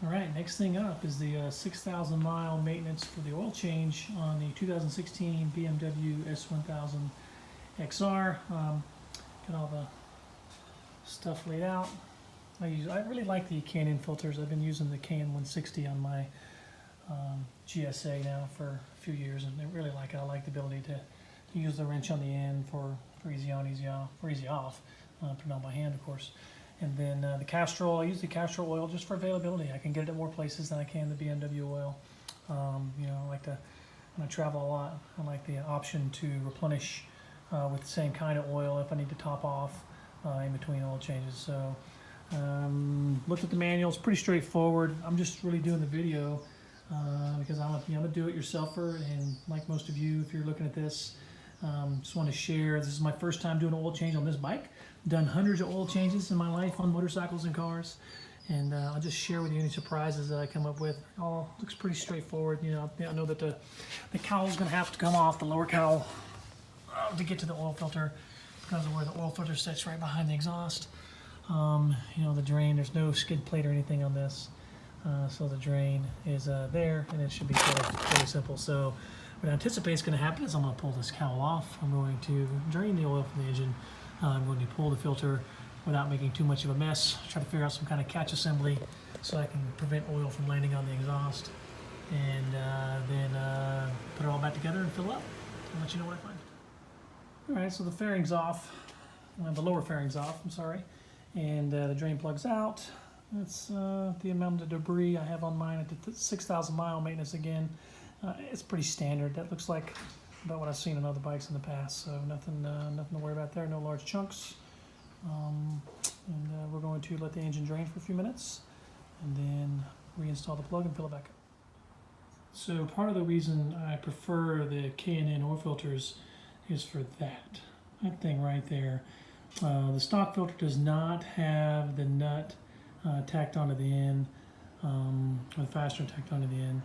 All right, next thing up is the 6,000 mile maintenance for the oil change on the 2016 BMW S1000XR. Got all the stuff laid out. I really like the Canon filters. I've been using the KN160 on my GSA now for a few years, and I really like it. I like the ability to use the wrench on the end for easy on, easy off, or easy off. Put it on my hand, of course. And then the Castrol, I use the Castrol oil just for availability. I can get it at more places than I can the BMW oil. You know, I like to, when I travel a lot, I like the option to replenish with the same kind of oil if I need to top off in between oil changes. So looked at the manual, it's pretty straightforward. I'm just really doing the video because I'm a do-it-yourselfer, and like most of you, if you're looking at this, just want to share, this is my first time doing an oil change on this bike. I've done hundreds of oil changes in my life on motorcycles and cars, and I'll just share with you any surprises that I come up with. All looks pretty straightforward. You know, I know that the cowl is going to have to come off, the lower cowl, to get to the oil filter because of where the oil filter sits right behind the exhaust. You know, the drain, there's no skid plate or anything on this, so the drain is there, and it should be fairly simple. So what I anticipate is going to happen is I'm going to pull this cowl off. I'm going to drain the oil from the engine. I'm going to pull the filter without making too much of a mess. Try to figure out some kind of catch assembly so I can prevent oil from landing on the exhaust. And then put it all back together and fill it up. I'll let you know what I find. All right, so the fairing's off. The lower fairing's off, I'm sorry. And the drain plug's out. That's the amount of debris I have on mine at the 6,000 mile maintenance again. It's pretty standard. That looks like about what I've seen on other bikes in the past, so nothing to worry about there. No large chunks. And we're going to let the engine drain for a few minutes and then reinstall the plug and fill it back up. So part of the reason I prefer the K&N oil filters is for that thing right there. The stock filter does not have the nut tacked onto the end, or the fastener tacked onto the end.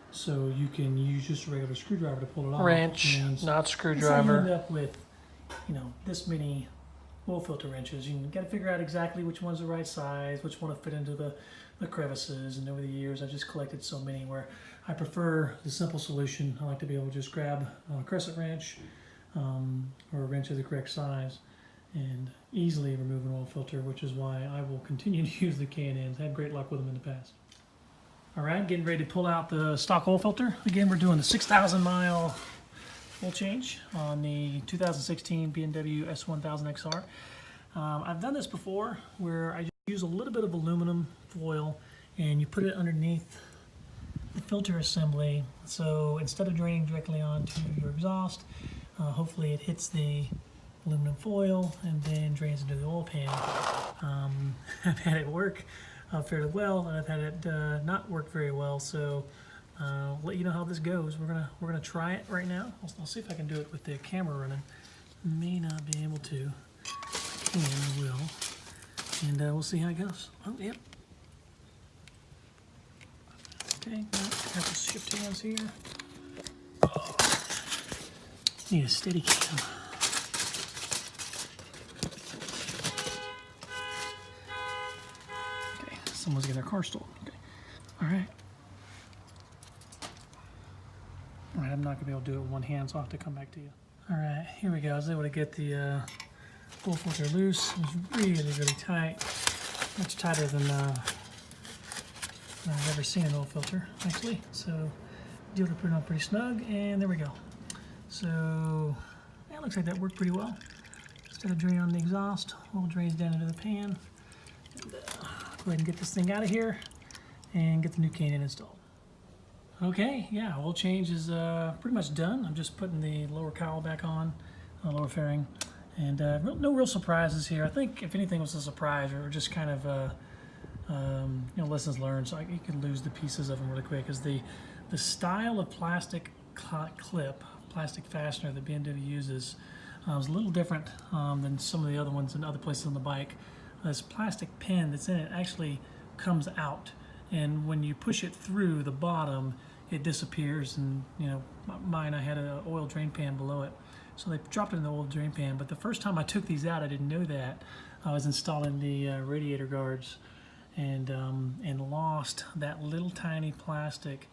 So you can use just a regular screwdriver to pull it off. Wrench, not screwdriver. You end up with, you know, this many oil filter wrenches. You got to figure out exactly which one's the right size, which one to fit into the crevices. And over the years, I've just collected so many where I prefer the simple solution. I like to be able to just grab a crescent wrench or a wrench of the correct size and easily remove an oil filter, which is why I will continue to use the K&Ns. I've had great luck with them in the past. All right, getting ready to pull out the stock oil filter. Again, we're doing the 6,000 mile oil change on the 2016 BMW S1000XR. I've done this before where I just use a little bit of aluminum foil and you put it underneath the filter assembly. So instead of draining directly onto your exhaust, hopefully it hits the aluminum foil and then drains into the oil pan. I've had it work fairly well, and I've had it not work very well. So I'll let you know how this goes. We're gonna try it right now. I'll see if I can do it with the camera running. May not be able to. I can, I will, and we'll see how it goes. Oh, yep. Okay, now have to shift hands here. Oh, need a steady cam. Someone's getting their car stolen. Okay. All right. All right, I'm not going to be able to do it with one hand, so I'll have to come back to you. All right, here we go. I was able to get the oil filter loose. It was really, really tight. Much tighter than I've ever seen an oil filter, actually. So, deal to put it on pretty snug, and there we go. So, yeah, it looks like that worked pretty well. Instead of draining on the exhaust, oil drains down into the pan. And, go ahead and get this thing out of here and get the new K&N installed. Okay, yeah, oil change is pretty much done. I'm just putting the lower cowl back on, lower fairing, and no real surprises here. I think if anything was a surprise or just kind of you know, lessons learned, so you can lose the pieces of them really quick. Is the style of plastic clip, plastic fastener that BMW uses is a little different than some of the other ones in other places on the bike. This plastic pin that's in it actually comes out, and when you push it through the bottom, it disappears. And you know, mine, I had an oil drain pan below it, so they dropped it in the oil drain pan. But the first time I took these out, I didn't know that. I was installing the radiator guards, and lost that little tiny plastic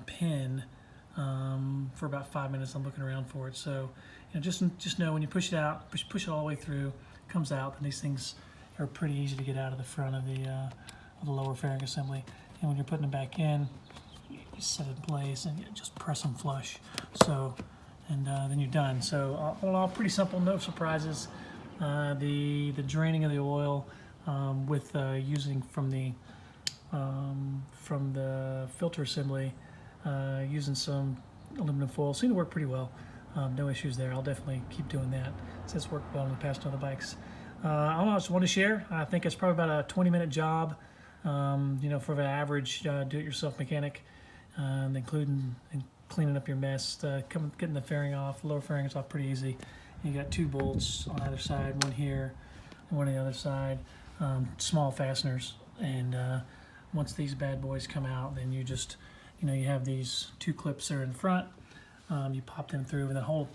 pin for about 5 minutes. I'm looking around for it. So just know when you push it out, push it all the way through, it comes out, and these things are pretty easy to get out of the front of the lower fairing assembly. And when you're putting them back in, you set it in place and you just press them flush. So, and then you're done. So all in all, pretty simple, no surprises. The draining of the oil with using from the filter assembly, using some aluminum foil seemed to work pretty well. No issues there. I'll definitely keep doing that since it's worked well in the past on other bikes. I don't know, I just want to share. I think it's probably about a 20-minute job, for an average do-it-yourself mechanic, including cleaning up your mess, getting the fairing off, lower fairing is off pretty easy. You got 2 bolts on either side, one here and one on the other side, small fasteners. And once these bad boys come out, then you just, you have these 2 clips there in front. You pop them through, and the whole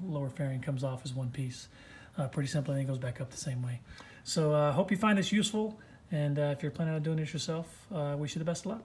lower fairing comes off as one piece. Pretty simple, and it goes back up the same way. So hope you find this useful, and if you're planning on doing this yourself, wish you the best of luck.